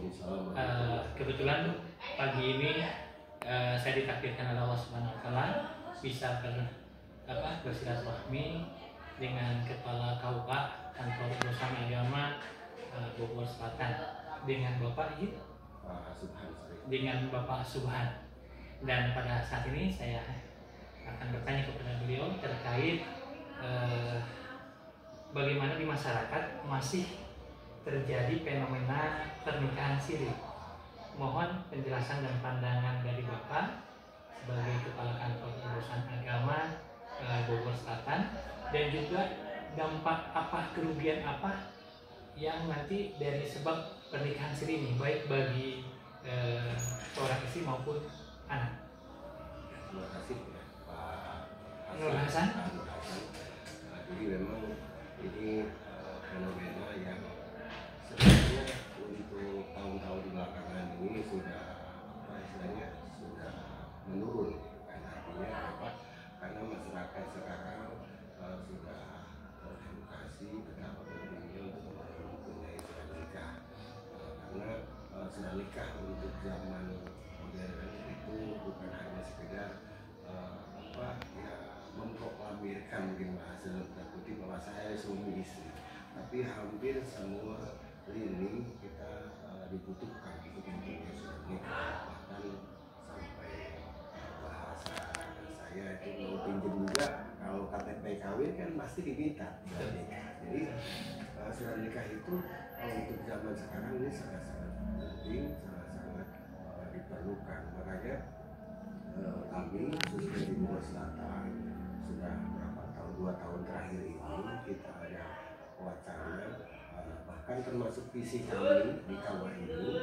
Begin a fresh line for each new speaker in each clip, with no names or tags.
Waalaikumsalam.
Kebetulan pagi ini saya ditakdirkan oleh Allah Subhanahu Wa Taala bisa bersilaturahmi dengan Kepala KUA Kantor Urusan Agama Bogor Selatan dengan Bapak
Subhan.
dengan Bapak Subhan. Dan pada saat ini saya akan bertanya kepada beliau terkait bagaimana di masyarakat masih terjadi fenomena pernikahan siri. Mohon penjelasan dan pandangan dari Bapak sebagai Kepala Kantor Urusan Agama Bogor Selatan, dan juga dampak apa, kerugian apa yang nanti dari sebab pernikahan siri ini, baik bagi seorang istri maupun anak.
Terima kasih ya Pak
Nur Hasan.
Jadi memang ini fenomena yang sebenarnya untuk tahun-tahun belakangan ini sudah sudah menurun. Artinya apa? Karena masyarakat sekarang sudah teredukasi betapa pentingnya untuk mempunyai surat nikah. Karena surat nikah untuk zaman modern itu bukan hanya sekedar memproklamirkan mungkin bahasa terkutip bahwa saya suami istri, tapi hampir semua lini kita dibutuhkan untuk mempunyai surat nikah. Bahkan sampai bahasa saya itu mau pinjam juga, kalau KTP kawin kan pasti diminta surat nikah. Jadi surat nikah itu untuk zaman sekarang ini sangat-sangat penting, sangat-sangat diperlukan. Makanya kami khususnya di Bogor Selatan sudah berapa tahun, 2 tahun terakhir ini kita ada wacana, bahkan termasuk visi kami di KUA ini,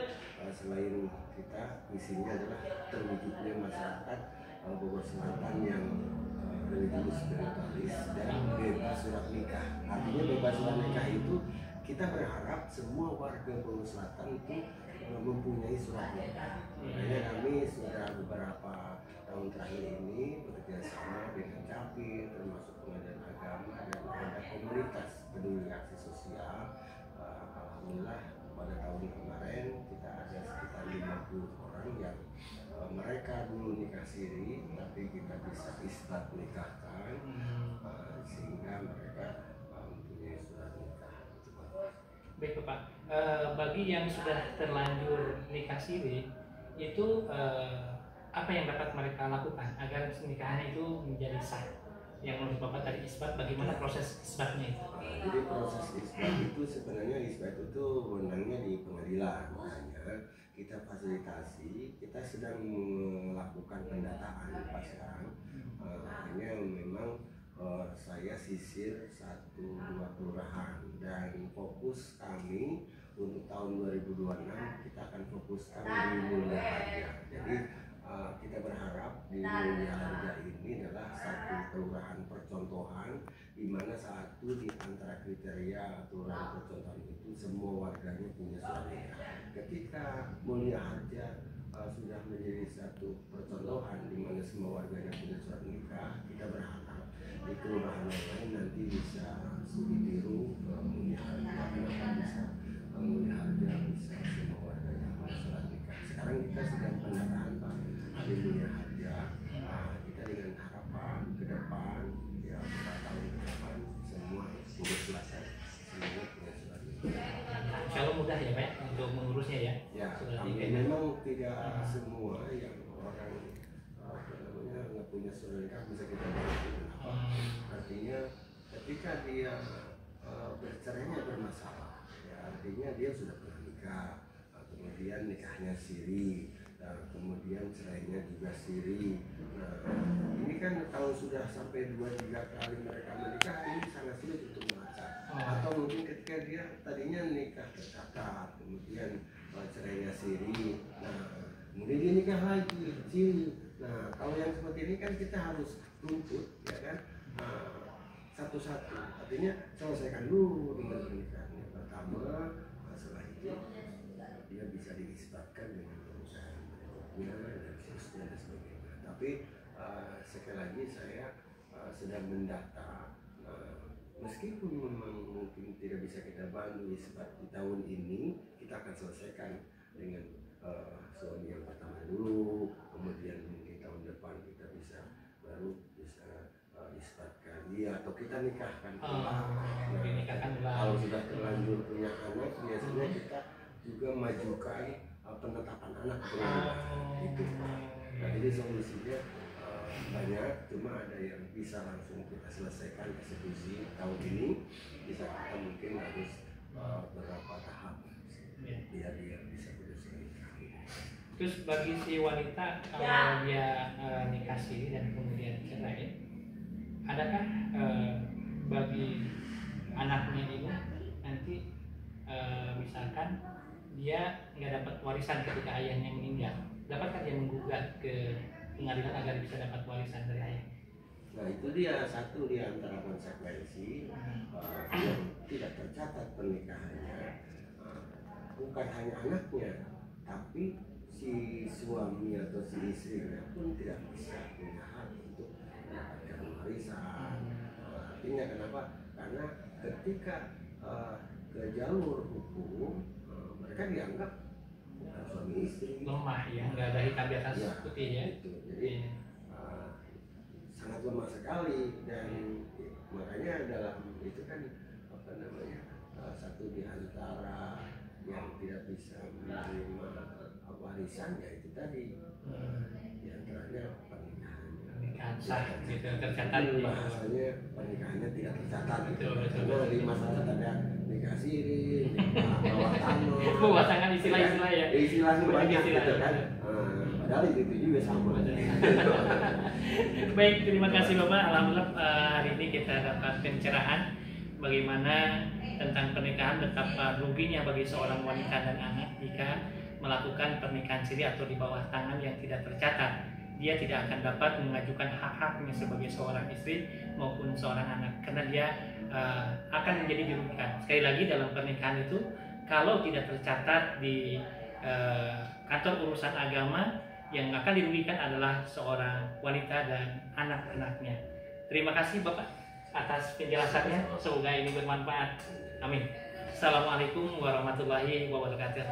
selain kita visinya adalah terwujudnya masyarakat Bogor Selatan yang religius spiritualis dan bebas surat nikah. Artinya bebas surat nikah itu kita berharap semua warga Bogor Selatan itu mempunyai surat nikah. Makanya kami sudah beberapa tahun terakhir ini bekerja sama dengan Capil, termasuk Pengadilan Agama dan ada komunitas peduli aksi sosial. Alhamdulillah pada tahun kemarin kita ada sekitar 50 orang yang mereka dulu nikah siri, tapi kita bisa isbat nikahkan sehingga mereka mempunyai surat nikah.
Baik Bapak, bagi yang sudah terlanjur nikah siri itu apa yang dapat mereka lakukan agar pernikahannya itu menjadi sah? Yang menurut Bapak tadi isbat, bagaimana proses isbatnya itu?
Jadi proses isbat itu sebenarnya isbat itu wewenangnya di pengadilan. Makanya kita fasilitasi, kita sedang melakukan pendataan Pak sekarang. Akhirnya memang saya sisir 1-2 kelurahan dan fokus kami untuk tahun 2026 kita akan fokuskan di Mulia Harja. Jadi kita berharap di Mulia Harja ini adalah satu kelurahan percontohan di mana satu di antara kriteria kelurahan percontohan itu semua warganya punya surat nikah. Ketika Mulia Harja sudah menjadi satu percontohan di mana semua warganya punya surat nikah, kita berharap di kelurahan lain nanti bisa studi tiru Mulia Harja, bisa Mulia Harja bisa semua warganya punya surat nikah. Sekarang kita sedang pendataan Pak di Mulia Harja. Kita dengan harapan ke depan ya beberapa tahun ke depan semua Bogor Selatan semua punya surat nikah.
Insya Allah mudah ya Pak untuk mengurusnya ya.
Ya, memang tidak semua yang orang nggak punya surat nikah bisa kita bantu. Artinya ketika dia bercerainya bermasalah, ya artinya dia sudah pernah nikah, kemudian nikahnya siri, kemudian cerainya juga siri. Nah, ini kan kalau sudah sampai 2-3 kali mereka menikah, ini sangat sulit untuk melacak. Atau mungkin ketika dia tadinya nikah tercatat, kemudian cerainya siri, nah kemudian dia nikah lagi siri. Nah kalau yang seperti ini kan kita harus tuntut, ya kan, satu-satu. Artinya selesaikan dulu dengan pernikahannya pertama, setelah itu dia bisa diisbatkan dengan perusahaan berikutnya dan seterusnya dan sebagainya. Tapi sekali lagi saya sedang mendata. Meskipun memang mungkin tidak bisa kita bantu isbat di tahun ini, kita akan selesaikan kita nikahkan
Oh,
ulang.
dinikahkan ulang.
Kalau sudah terlanjur punya anak, biasanya kita juga majukan penetapan anak ke pengadilan. Itu. Nah, jadi solusinya banyak, cuma ada yang bisa langsung kita selesaikan eksekusi tahun ini, bisa kita mungkin harus beberapa tahap biar dia bisa menyelesaikan nikah.
Terus bagi si wanita kalau dia nikah siri dan kemudian cerai, adakah bagi anaknya ini nanti misalkan dia nggak dapat warisan ketika ayahnya meninggal, dapatkah dia menggugat ke pengadilan agar bisa dapat warisan dari ayah?
Nah itu dia satu di antara konsekuensi yang tidak tercatat pernikahannya, bukan hanya anaknya, tapi si suami atau si istrinya pun tidak bisa punya hak untuk mendapatkan warisan. Artinya kenapa? Karena ketika ke jalur hukum mereka dianggap bukan suami istri,
Lemah ya, nggak ada hitam di atas putih ya.
Itu. Jadi sangat lemah sekali, dan makanya dalam itu kan apa namanya satu di antara yang tidak bisa menerima warisan ya itu tadi di antaranya
Pernikahan sah gitu tercatat di
bahasanya pernikahannya tidak tercatat gitu.
Betul.
Karena di masyarakat ada nikah siri, nikah bawah tanah,
bawah tangan istilah-istilah ya.
Istilahnya banyak
Istilah.
gitu kan. Padahal itu juga sama.
Baik, terima kasih Bapak. Alhamdulillah hari ini kita dapat pencerahan bagaimana tentang pernikahan, betapa ruginya bagi seorang wanita dan anak jika melakukan pernikahan siri atau di bawah tangan yang tidak tercatat. Dia tidak akan dapat mengajukan hak-haknya sebagai seorang istri maupun seorang anak, karena dia akan menjadi dirugikan. Sekali lagi, dalam pernikahan itu kalau tidak tercatat di kantor urusan agama, yang akan dirugikan adalah seorang wanita dan anak-anaknya. Terima kasih Bapak atas penjelasannya, semoga ini bermanfaat. Amin. Assalamualaikum warahmatullahi wabarakatuh.